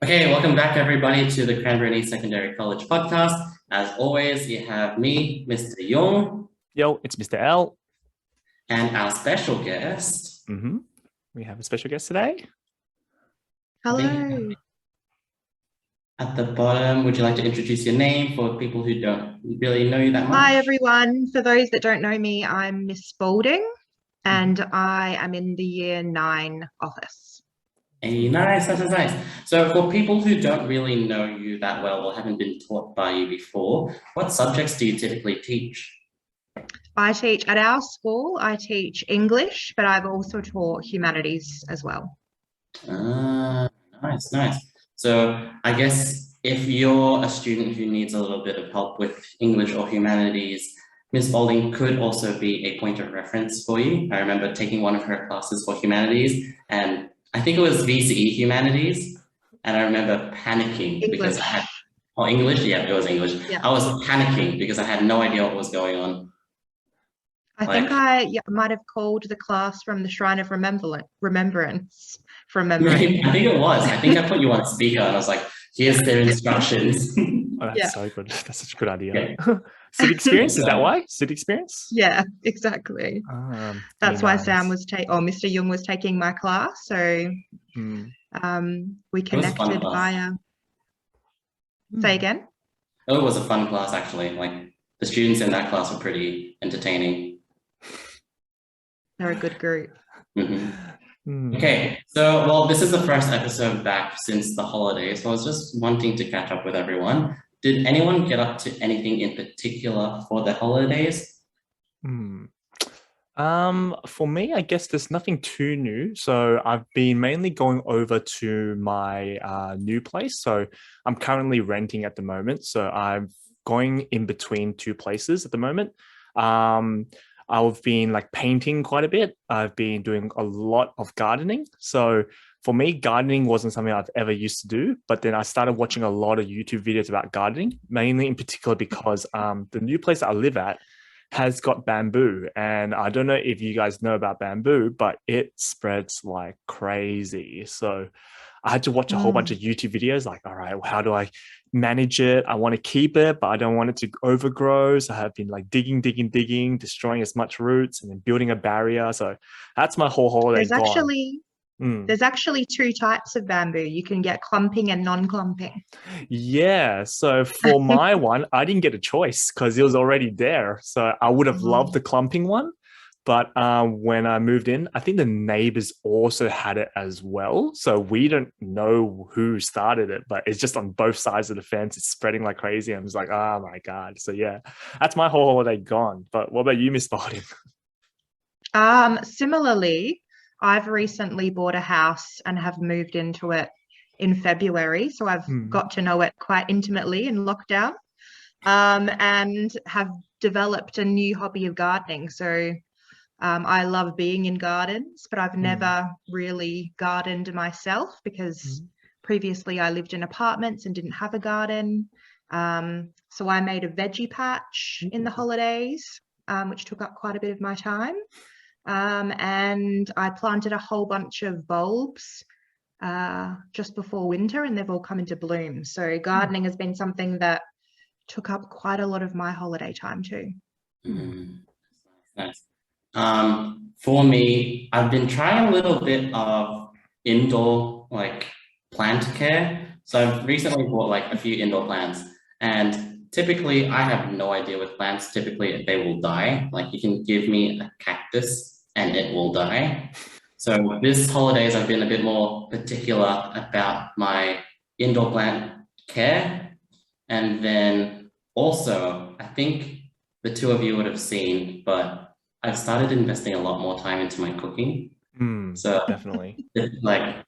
Okay, welcome back everybody to the Cranberry Secondary College podcast. As always, you have me, Mr. Young, Yo, it's Mr. L. and our special guest. We have a special guest today. Hello. At the bottom, would you like to introduce your name for people who don't really know you that much? Hi, everyone. For those that don't know me, I'm Miss Spalding, and I am in the Year 9 office. Hey, nice. So for people who don't really know you that well or haven't been taught by you before, what subjects do you typically teach? I teach at our school, I teach English, but I've also taught humanities as well. Nice. So I guess if you're a student who needs a little bit of help with English or humanities, Ms. Spalding could also be a point of reference for you. I remember taking one of her classes for humanities, and I think it was VCE humanities, and I remember panicking because I had English. Yeah, it was English. Yeah. I was panicking because I had no idea what was going on. I think I might have called the class from the Shrine of Remembrance from memory. I think it was. I think I put you on speaker and I was like, here's their instructions. Oh, that's so good. That's such a good idea. Yeah. Civic experience, is that why? Civic experience? Yeah, exactly. That's why Sam was Mr. Young was taking my class. So we connected via. Say again? Oh, it was a fun class actually. Like the students in that class were pretty entertaining. They're a good group. Okay, so well, this is the first episode back since the holidays, so I was just wanting to catch up with everyone. Did anyone get up to anything in particular for the holidays? For me, I guess there's nothing too new. So I've been mainly going over to my new place. So I'm currently renting at the moment. So I'm going in between two places at the moment. I've been like painting quite a bit. I've been doing a lot of gardening. So for me, gardening wasn't something I've ever used to do, but then I started watching a lot of YouTube videos about gardening, mainly in particular because the new place that I live at has got bamboo. And I don't know if you guys know about bamboo, but it spreads like crazy. So I had to watch a whole bunch of YouTube videos like, all right, how do I manage it? I want to keep it, but I don't want it to overgrow. So I have been like digging, destroying as much roots and then building a barrier. So that's my whole holiday. There's actually two types of bamboo. You can get clumping and non-clumping. Yeah. So for my one, I didn't get a choice because it was already there. So I would have loved the clumping one. But when I moved in, I think the neighbors also had it as well. So we don't know who started it, but it's just on both sides of the fence. It's spreading like crazy. I'm just like, oh my God. So yeah, that's my whole holiday gone. But what about you, Miss Spalding? Similarly, I've recently bought a house and have moved into it in February. So I've got to know it quite intimately in lockdown and have developed a new hobby of gardening. So I love being in gardens, but I've never really gardened myself because previously I lived in apartments and didn't have a garden. So I made a veggie patch in the holidays, which took up quite a bit of my time. And I planted a whole bunch of bulbs just before winter, and they've all come into bloom. So gardening has been something that took up quite a lot of my holiday time too. Nice. For me, I've been trying a little bit of indoor like plant care. So I've recently bought like a few indoor plants, and typically I have no idea with plants. Typically they will die. Like you can give me a cactus and it will die. So this holidays I've been a bit more particular about my indoor plant care. And then also, I think the two of you would have seen, but I've started investing a lot more time into my cooking. So definitely, like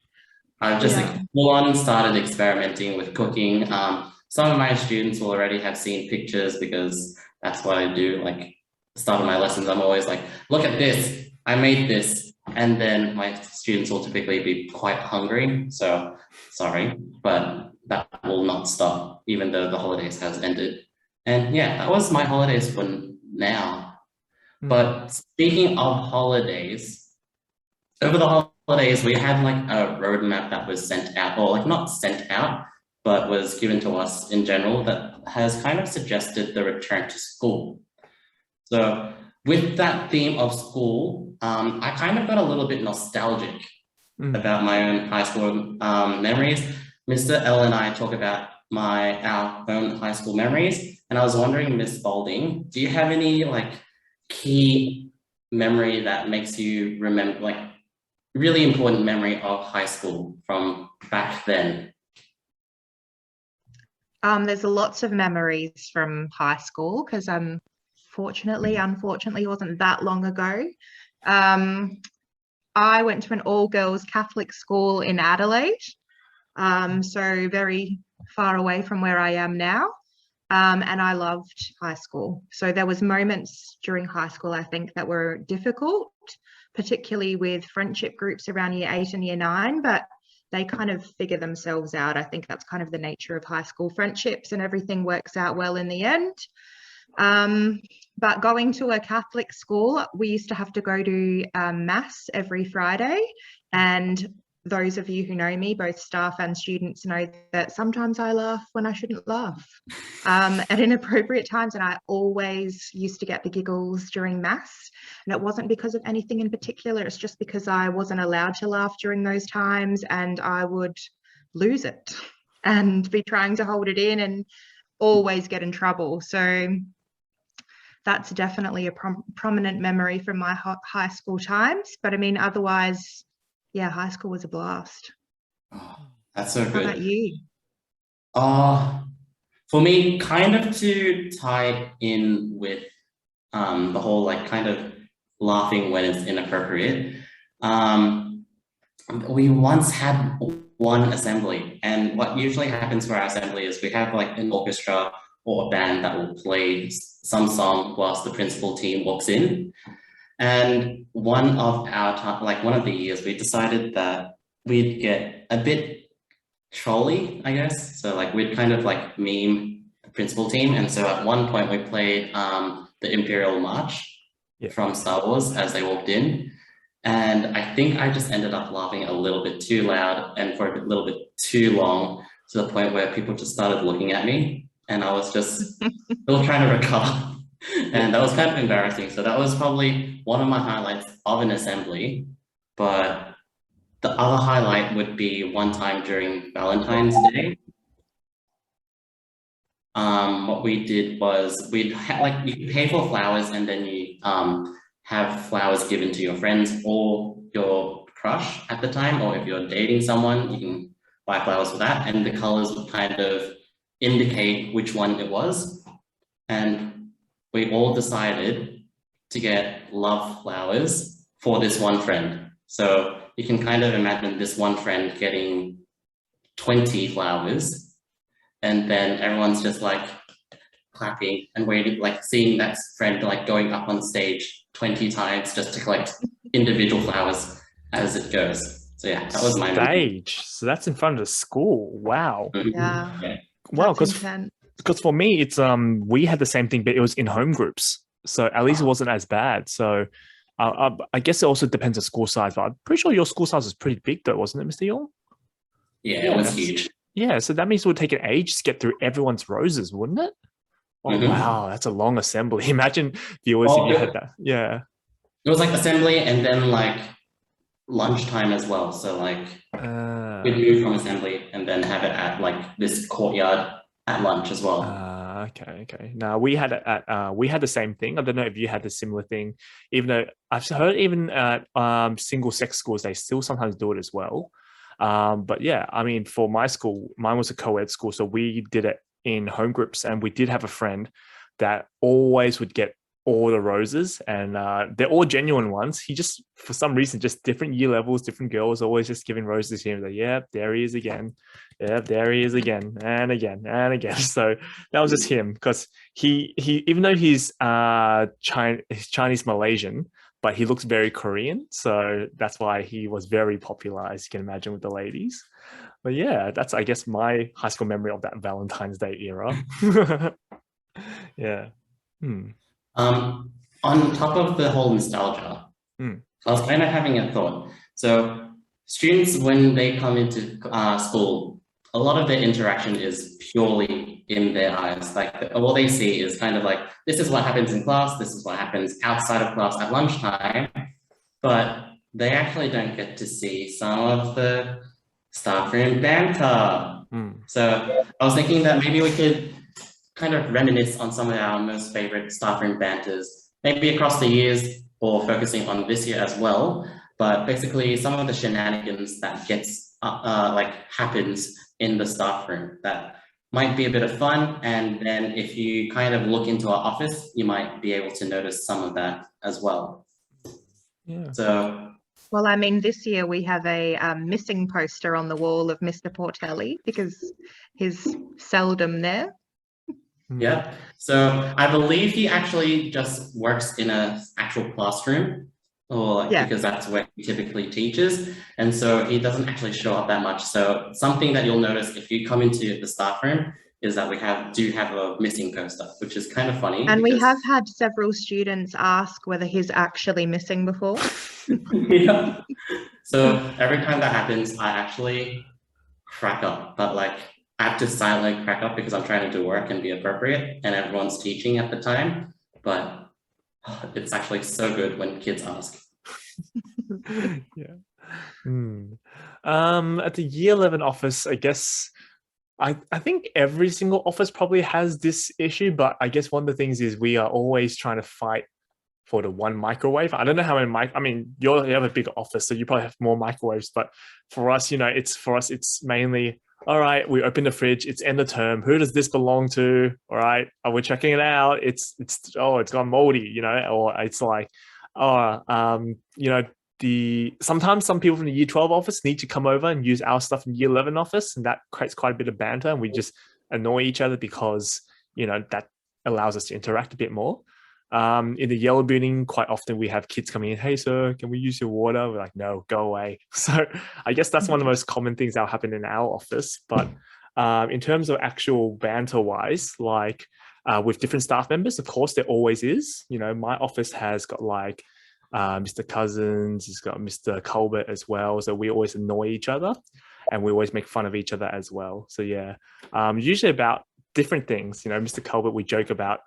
I've just full on started experimenting with cooking. Some of my students will already have seen pictures because that's what I do. Like the start of my lessons, I'm always like, look at this, I made this. And then my students will typically be quite hungry. So sorry, but that will not stop even though the holidays has ended. And yeah, that was my holidays for now. But speaking of holidays, over the holidays, we had like a roadmap that was sent out, or like not sent out, but was given to us in general that has kind of suggested the return to school. So with that theme of school, I kind of got a little bit nostalgic about my own high school memories. Mr. L and I talk about our own high school memories, and I was wondering, Miss Spalding, do you have any like key memory that makes you remember, like really important memory of high school from back then? There's lots of memories from high school because unfortunately, wasn't that long ago. I went to an all-girls Catholic school in Adelaide, so very far away from where I am now, and I loved high school. So there was moments during high school, I think, that were difficult, particularly with friendship groups around year 8 and year 9, but they kind of figure themselves out. I think that's kind of the nature of high school friendships, and everything works out well in the end. But going to a Catholic school, we used to have to go to Mass every Friday. And those of you who know me, both staff and students, know that sometimes I laugh when I shouldn't laugh at inappropriate times. And I always used to get the giggles during Mass. And it wasn't because of anything in particular. It's just because I wasn't allowed to laugh during those times, and I would lose it and be trying to hold it in and always get in trouble. So that's definitely a prominent memory from my high school times. But I mean, otherwise, yeah, high school was a blast. Oh, that's so good. How about you? For me, kind of to tie in with the whole like kind of laughing when it's inappropriate. We once had one assembly, and what usually happens for our assembly is we have like an orchestra or a band that will play some song whilst the principal team walks in. And one of the years, we decided that we'd get a bit trolly, I guess. So like we'd kind of like meme the principal team. And so at one point we played the Imperial March from Star Wars as they walked in. And I think I just ended up laughing a little bit too loud and for a little bit too long, to the point where people just started looking at me. And I was just still trying to recover. And that was kind of embarrassing. So that was probably one of my highlights of an assembly. But the other highlight would be one time during Valentine's Day. What we did was you pay for flowers, and then you have flowers given to your friends or your crush at the time, or if you're dating someone, you can buy flowers for that. And the colors would kind of indicate which one it was. And we all decided to get love flowers for this one friend. So you can kind of imagine this one friend getting 20 flowers, and then everyone's just like clapping and waiting, like seeing that friend like going up on stage 20 times just to collect individual flowers as it goes. So yeah, that was my stage. So that's in front of the school. Wow. Yeah. Well, because for me, it's we had the same thing, but it was in home groups. So at least it wasn't as bad. So I guess it also depends on school size, but I'm pretty sure your school size was pretty big though, wasn't it, Mr. Yong? Yeah, it was huge. Yeah, so that means it would take an age to get through everyone's roses, wouldn't it? Oh, wow, that's a long assembly. Imagine viewers if you had that. Yeah. It was like assembly and then like lunchtime as well. So like we'd move from assembly and then have it at like this courtyard at lunch as well. Okay. Now we had the same thing. I don't know if you had the similar thing, even though I've heard even at single sex schools, they still sometimes do it as well. But yeah, I mean, for my school, mine was a co-ed school. So we did it in home groups, and we did have a friend that always would get all the roses, and they're all genuine ones. He just, for some reason, just different year levels, different girls, always just giving roses to him. Like, yep, there he is again. Yep, there he is again, and again, and again. So that was just him, because he even though he's Chinese Malaysian, but he looks very Korean. So that's why he was very popular, as you can imagine, with the ladies. But yeah, that's, I guess, my high school memory of that Valentine's Day era. Yeah. On top of the whole nostalgia, I was kind of having a thought. So students, when they come into school, a lot of their interaction is purely in their eyes. Like all they see is kind of like, this is what happens in class, this is what happens outside of class at lunchtime, but they actually don't get to see some of the staff room banter. So I was thinking that maybe we could kind of reminisce on some of our most favorite staff room banters, maybe across the years or focusing on this year as well. But basically some of the shenanigans that gets like happens in the staff room that might be a bit of fun. And then if you kind of look into our office, you might be able to notice some of that as well. Yeah. So, well, I mean, this year we have a missing poster on the wall of Mr. Portelli because he's seldom there. Yeah. So I believe he actually just works in an actual classroom, or like, because that's where he typically teaches. And so he doesn't actually show up that much. So something that you'll notice if you come into the staff room is that we do have a missing poster, which is kind of funny. And we have had several students ask whether he's actually missing before. Yeah. So every time that happens, I actually crack up, but like I have to silently crack up because I'm trying to do work and be appropriate and everyone's teaching at the time. But it's actually so good when kids ask. Yeah. At the year 11 office, I guess I think every single office probably has this issue, but I guess one of the things is we are always trying to fight for the one microwave. I don't know how many I mean, you have a big office, so you probably have more microwaves, but for us, you know, it's mainly, all right, we open the fridge, it's end of term, who does this belong to? All right, are we checking it out? It's gone moldy, you know, or it's like, you know, sometimes some people from the year 12 office need to come over and use our stuff in year 11 office, and that creates quite a bit of banter, and we just annoy each other because, you know, that allows us to interact a bit more. In the yellow building, quite often we have kids coming in, hey sir, can we use your water? We're like, no, go away. So I guess that's one of the most common things that will happen in our office. But in terms of actual banter wise, like with different staff members, of course there always is. You know, my office has got like Mr. Cousins, it's got Mr. Colbert as well. So we always annoy each other and we always make fun of each other as well. So yeah, usually about different things. You know, Mr. Colbert, we joke about,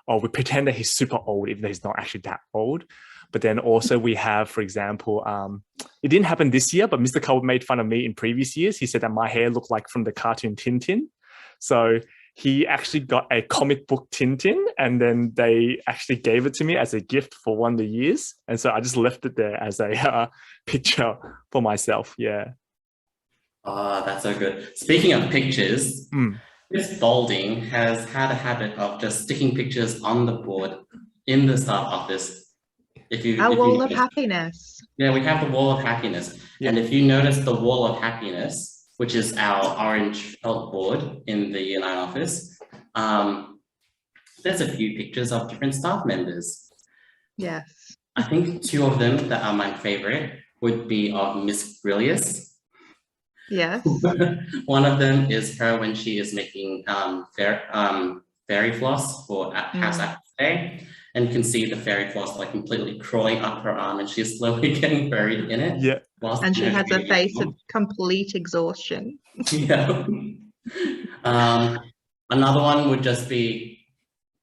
we pretend that he's super old, even though he's not actually that old. But then also we have, for example, it didn't happen this year, but Mr. Colbert made fun of me in previous years. He said that my hair looked like from the cartoon Tintin. So he actually got a comic book Tintin, and then they actually gave it to me as a gift for one of the years. And so I just left it there as a picture for myself. Yeah. Oh, that's so good. Speaking of pictures, Miss Spalding has had a habit of just sticking pictures on the board in the staff office. Our wall of happiness. Yeah, we have the wall of happiness. Yeah. And if you notice the wall of happiness, which is our orange felt board in the Year 9 office, there's a few pictures of different staff members. Yes. I think two of them that are my favorite would be of Miss Brillius. Yes. One of them is her when she is making fairy floss for House Apple Day, and you can see the fairy floss like completely crawling up her arm, and she's slowly getting buried in it. Yeah. And she has a face of complete exhaustion. Yeah. Another one would just be,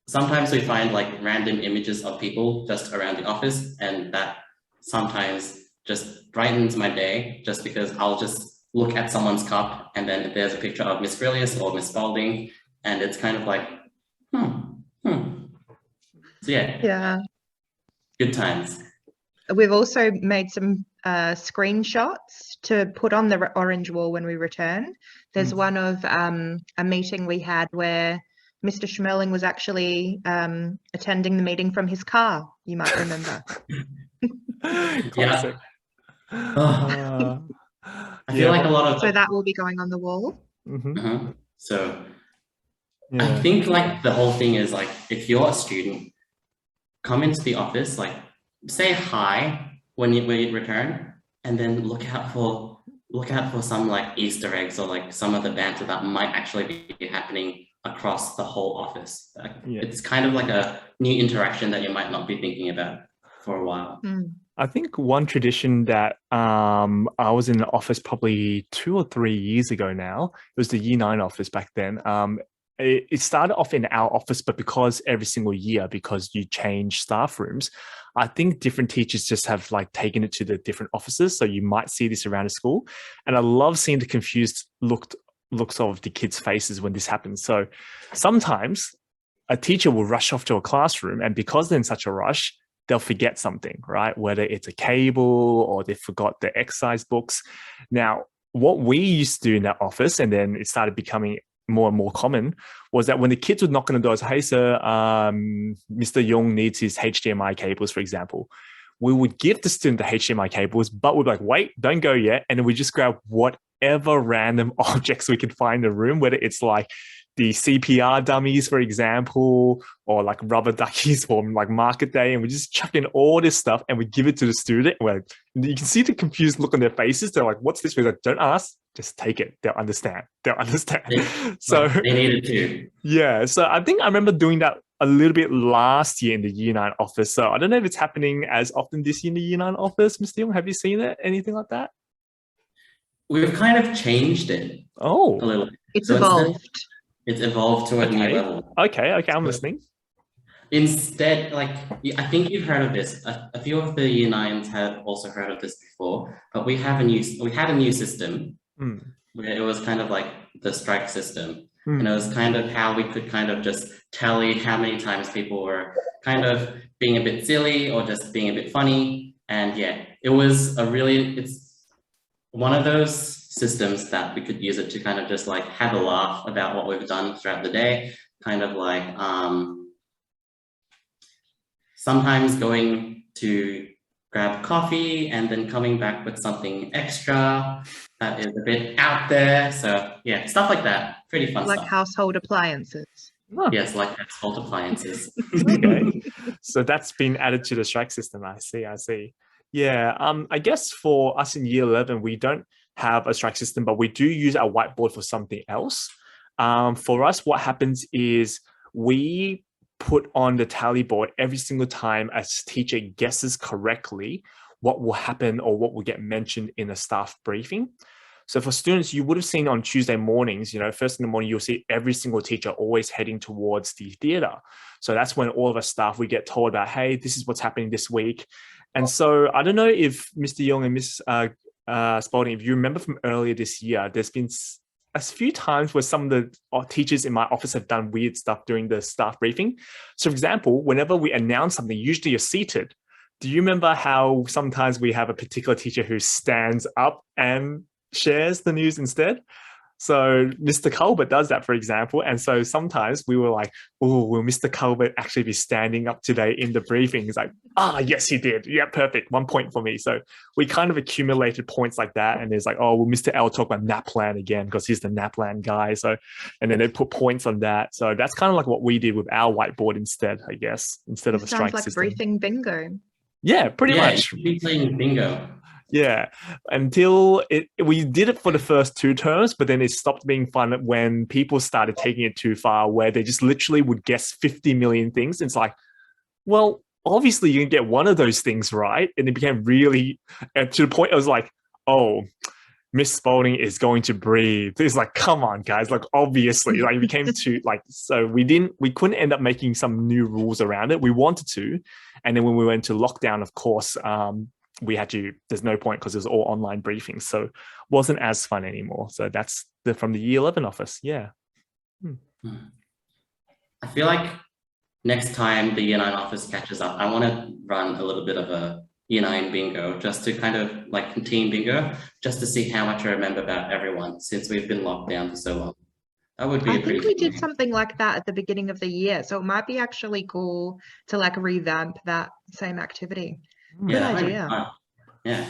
sometimes we find like random images of people just around the office, and that sometimes just brightens my day, just because I'll just look at someone's cup and then there's a picture of Miss Brillius or Miss Spalding, and it's kind of like, So yeah. Good times. We've also made some screenshots to put on the orange wall when we return. There's one of a meeting we had where Mr. Schmerling was actually attending the meeting from his car, you might remember. Classic. I feel like a lot of... So that will be going on the wall. So I think like the whole thing is like, if you're a student, come into the office, like say hi when you return, and then look out for some like Easter eggs or like some of the banter that might actually be happening across the whole office. It's kind of like a new interaction that you might not be thinking about for a while. I think one tradition that I was in the office probably 2 or 3 years ago now. It was the Year 9 office back then. It started off in our office, but because every single year, because you change staff rooms, I think different teachers just have like taken it to the different offices. So you might see this around the school. And I love seeing the confused looks of the kids' faces when this happens. So sometimes a teacher will rush off to a classroom, and because they're in such a rush, they'll forget something, right? Whether it's a cable or they forgot their exercise books. Now, what we used to do in that office, and then it started becoming more and more common, was that when the kids would knock on the doors, hey, sir, Mr. Young needs his HDMI cables, for example. We would give the student the HDMI cables, but we'd be like, wait, don't go yet. And then we just grab whatever random objects we could find in the room, whether it's like the CPR dummies, for example, or like rubber duckies from like market day. And we just chuck in all this stuff and we give it to the student. Well, you can see the confused look on their faces. They're like, what's this? We're like, don't ask, just take it. They'll understand. They'll understand. So they needed to. Yeah. So I think I remember doing that a little bit last year in the Year 9 office. So I don't know if it's happening as often this year in the Year 9 office. Mr. Young, have you seen it? Anything like that? We've kind of changed it Oh, a little. It's So evolved. It's evolved to a new level. Okay, I'm listening. Instead, like, I think you've heard of this. A few of the Year 9s have also heard of this before, but we had a new system where it was kind of like the strike system. And it was kind of how we could kind of just tally how many times people were kind of being a bit silly or just being a bit funny. And yeah, it's one of those systems that we could use it to kind of just like have a laugh about what we've done throughout the day, kind of like sometimes going to grab coffee and then coming back with something extra that is a bit out there. So yeah, stuff like that. Pretty fun Like stuff. household appliances. Oh, Yes, like household appliances. okay. So that's been added to the strike system. I see. Yeah. I guess for us in Year 11, we don't have a strike system, but we do use our whiteboard for something else. For us, what happens is we put on the tally board every single time a teacher guesses correctly what will happen or what will get mentioned in a staff briefing. So for students, you would have seen on Tuesday mornings, first in the morning, you'll see every single teacher always heading towards the theatre. So that's when all of us staff, we get told about, hey, this is what's happening this week. And so I don't know if Mr. Young and Miss Spalding, if you remember from earlier this year, there's been a few times where some of the teachers in my office have done weird stuff during the staff briefing. So for example, whenever we announce something, usually you're seated. Do you remember how sometimes we have a particular teacher who stands up and shares the news instead? So Mr. Colbert does that, for example. And so sometimes we were like, oh, will Mr. Colbert actually be standing up today in the briefing? He's like, yes, he did. Yeah, perfect. 1 point for me. So we kind of accumulated points like that. And there's like, oh, will Mr. L talk about NAPLAN again because he's the NAPLAN guy. So, and then they put points on that. So that's kind of like what we did with our whiteboard instead, I guess, instead of a strike Sounds like system. briefing bingo. Yeah, pretty much. You're playing bingo. Yeah, until we did it for the first 2 terms, but then it stopped being fun when people started taking it too far, where they just literally would guess 50 million things. It's like, well, obviously you can get one of those things right. And it became really, to the point it was like, oh, Miss Spalding is going to breathe. It's like, come on, guys. Like, obviously, like it became too so we couldn't end up making some new rules around it. We wanted to. And then when we went to lockdown, of course, we had to, there's no point because it was all online briefings. So it wasn't as fun anymore. So that's from the Year 11 office. Yeah. I feel like next time the Year 9 office catches up, I want to run a little bit of a Year 9 bingo, just to kind of like team bingo, just to see how much I remember about everyone since we've been locked down for so long. That would be I think we did something like that at the beginning of the year. So it might be actually cool to like revamp that same activity. Good idea. Yeah.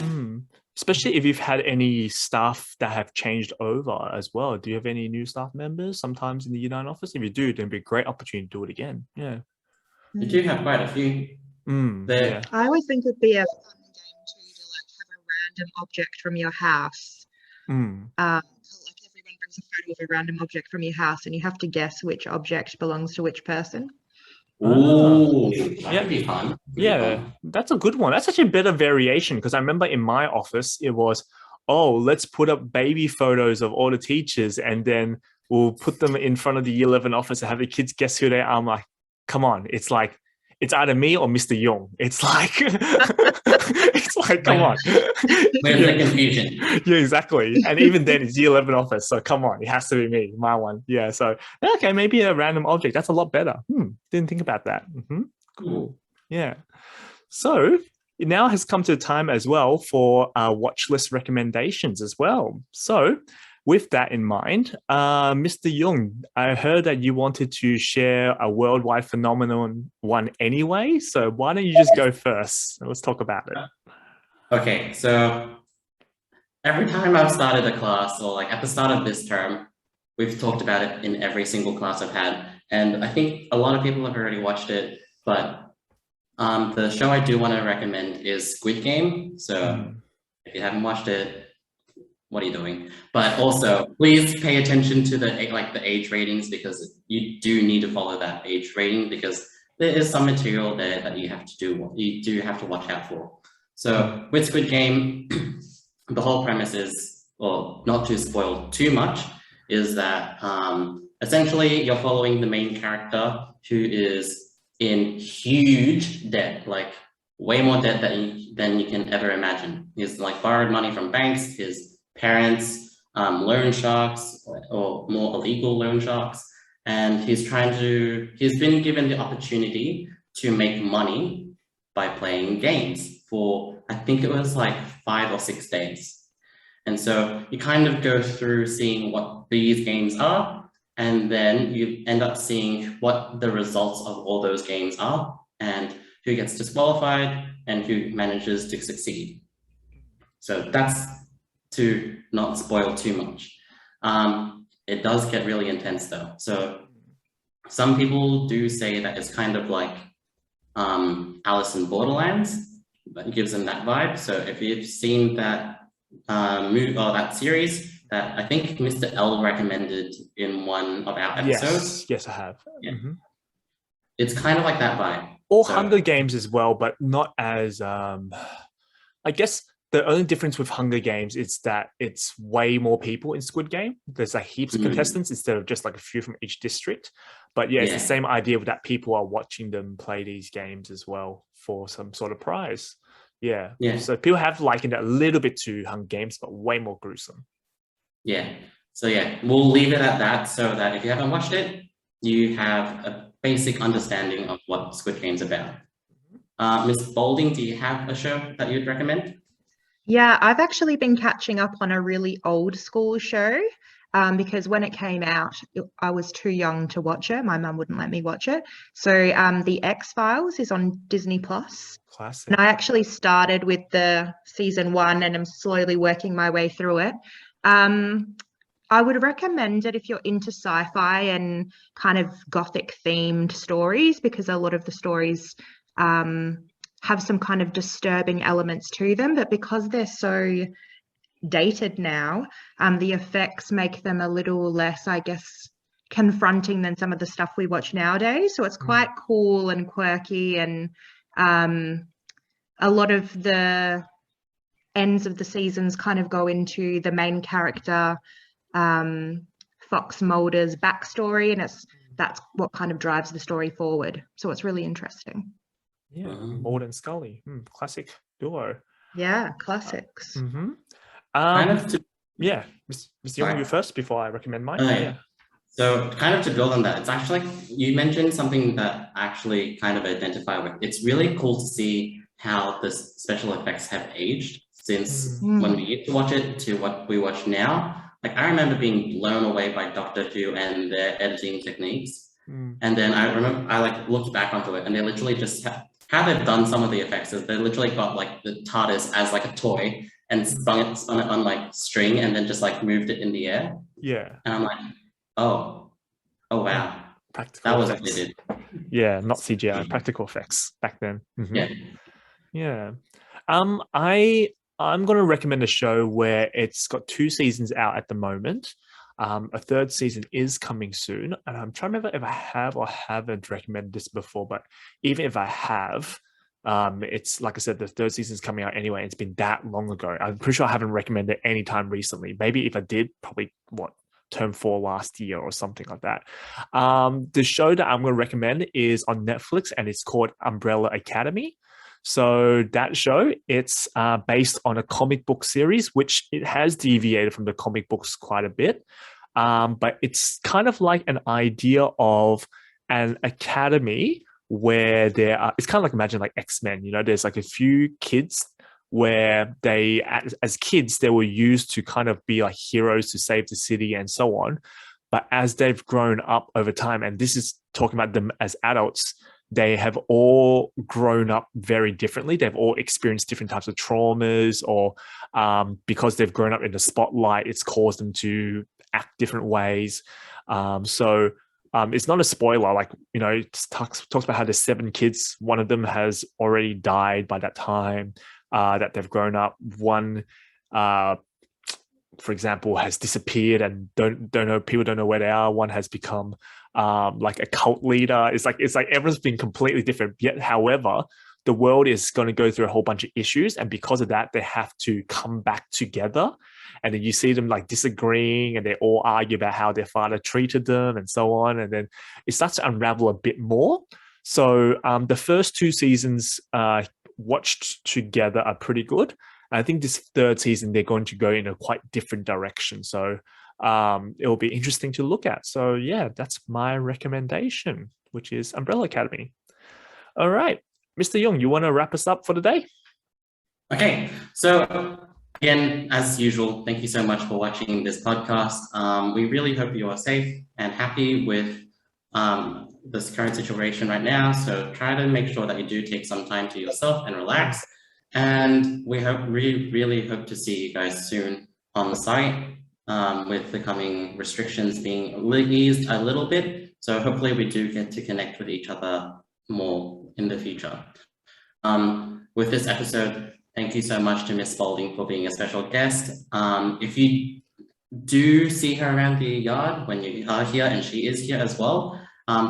Especially if you've had any staff that have changed over as well. Do you have any new staff members sometimes in the Year 9 office? If you do, then it'd be a great opportunity to do it again. Yeah. We do have quite a few. Yeah. I always think it'd be a fun game too to like have a random object from your house. Like everyone brings a photo of a random object from your house and you have to guess which object belongs to which person. Ooh, that Yeah. could be fun. Yeah, that's a good one. That's actually a better variation because I remember in my office it was, oh, let's put up baby photos of all the teachers and then we'll put them in front of the year 11 office and have the kids guess who they are. I'm like, come on, it's like it's either me or Mr. Young. It's like it's like come on. Where's the confusion? Yeah, exactly. And even then it's year 11 office, so come on, it has to be me, my one. Yeah, so okay, maybe a random object. That's a lot better. Didn't think about that. Cool. Yeah. So it now has come to the time as well for watch list recommendations as well. So with that in mind, Mr. Jung, I heard that you wanted to share a worldwide phenomenon one anyway. So why don't you just go first? Let's talk about it. Okay, so every time I've started a class or like at the start of this term, we've talked about it in every single class I've had. And I think a lot of people have already watched it, but the show I do want to recommend is Squid Game. So if you haven't watched it, what are you doing? But also, please pay attention to the age ratings because you do need to follow that age rating because there is some material there that you do have to watch out for. So with Squid Game, the whole premise is, or not to spoil too much, is that essentially you're following the main character who is in huge debt, like way more debt than you can ever imagine. He's like borrowed money from banks, his parents, loan sharks or more illegal loan sharks, and he's been given the opportunity to make money by playing games for, I think it was like 5 or 6 days. And so you kind of go through seeing what these games are, and then you end up seeing what the results of all those games are and who gets disqualified and who manages to succeed. So that's to not spoil too much. It does get really intense though. So some people do say that it's kind of like Alice in Borderlands, but it gives them that vibe. So if you've seen that movie or that series, that I think Mr. L recommended in one of our episodes. Yes, I have. Yeah. It's kind of like that vibe. Or Hunger Games as well, but not as, I guess the only difference with Hunger Games is that it's way more people in Squid Game. There's like heaps of contestants instead of just like a few from each district. But yeah, it's the same idea that people are watching them play these games as well for some sort of prize. Yeah. So people have likened it a little bit to Hunger Games, but way more gruesome. Yeah. So yeah, we'll leave it at that so that if you haven't watched it, you have a basic understanding of what Squid Game's about. Ms. Spalding, do you have a show that you'd recommend? Yeah, I've actually been catching up on a really old school show because when it came out, I was too young to watch it. My mum wouldn't let me watch it. So The X-Files is on Disney+. Classic. And I actually started with the season 1 and I'm slowly working my way through it. I would recommend it if you're into sci-fi and kind of gothic themed stories because a lot of the stories have some kind of disturbing elements to them, but because they're so dated now, the effects make them a little less, I guess, confronting than some of the stuff we watch nowadays. So it's quite cool and quirky, and a lot of the ends of the seasons kind of go into the main character Fox Mulder's backstory, and that's what kind of drives the story forward. So it's really interesting. Yeah, Mulder and Scully, classic duo. Yeah, classics. Mr. Young, you first before I recommend mine. So kind of to build on that, it's actually like you mentioned something that I actually kind of identify with. It's really cool to see how the special effects have aged since when we used to watch it to what we watch now. Like I remember being blown away by Doctor Who and their editing techniques. And then I remember I like looked back onto it and they literally just how they've done some of the effects is they literally got like the TARDIS as like a toy and spun it on like string and then just like moved it in the air. Yeah. And I'm like, oh wow. Practical that was effects. what they did. Yeah, not CGI, practical effects back then. Yeah. I'm going to recommend a show where it's got 2 seasons out at the moment. A third season is coming soon, and I'm trying to remember if I have or haven't recommended this before, but even if I have, it's like I said, the third season is coming out anyway. It's been that long ago. I'm pretty sure I haven't recommended it any time recently. Maybe if I did, probably term 4 last year or something like that. The show that I'm going to recommend is on Netflix, and it's called Umbrella Academy. So that show, it's based on a comic book series, which it has deviated from the comic books quite a bit. But it's kind of like an idea of an academy where there are, it's kind of like, imagine like X-Men, you know, there's like a few kids where they, as kids, they were used to kind of be like heroes to save the city and so on. But as they've grown up over time, and this is talking about them as adults, they have all grown up very differently. They've all experienced different types of traumas, or because they've grown up in the spotlight, it's caused them to act different ways. So it's not a spoiler. Like, you know, it talks about how there's 7 kids. One of them has already died by that time that they've grown up. One, for example, has disappeared and don't know, people don't know where they are. One has become like a cult leader. It's like everyone's been completely different. Yet, however, the world is going to go through a whole bunch of issues, and because of that, they have to come back together. And then you see them like disagreeing, and they all argue about how their father treated them and so on. And then it starts to unravel a bit more. So the first 2 seasons watched together are pretty good. I think this third season, they're going to go in a quite different direction. So it will be interesting to look at. So yeah, that's my recommendation, which is Umbrella Academy. All right, Mr. Young, you want to wrap us up for the day? Okay, so again, as usual, thank you so much for watching this podcast. We really hope you are safe and happy with this current situation right now. So try to make sure that you do take some time to yourself and relax. And we really hope to see you guys soon on the site with the coming restrictions being eased a little bit. So hopefully we do get to connect with each other more in the future. With this episode, thank you so much to Miss Spalding for being a special guest. If you do see her around the yard when you are here, and she is here as well,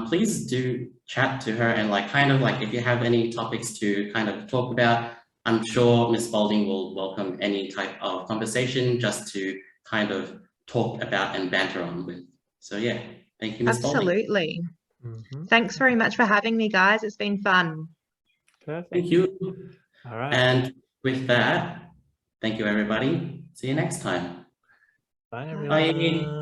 please do chat to her, and like kind of like if you have any topics to kind of talk about, I'm sure Miss Spalding will welcome any type of conversation just to kind of talk about and banter on with. So yeah, thank you, Miss Spalding. Absolutely. Thanks very much for having me, guys. It's been fun. Perfect. Thank you. All right. And with that, thank you, everybody. See you next time. Bye, everyone. Bye.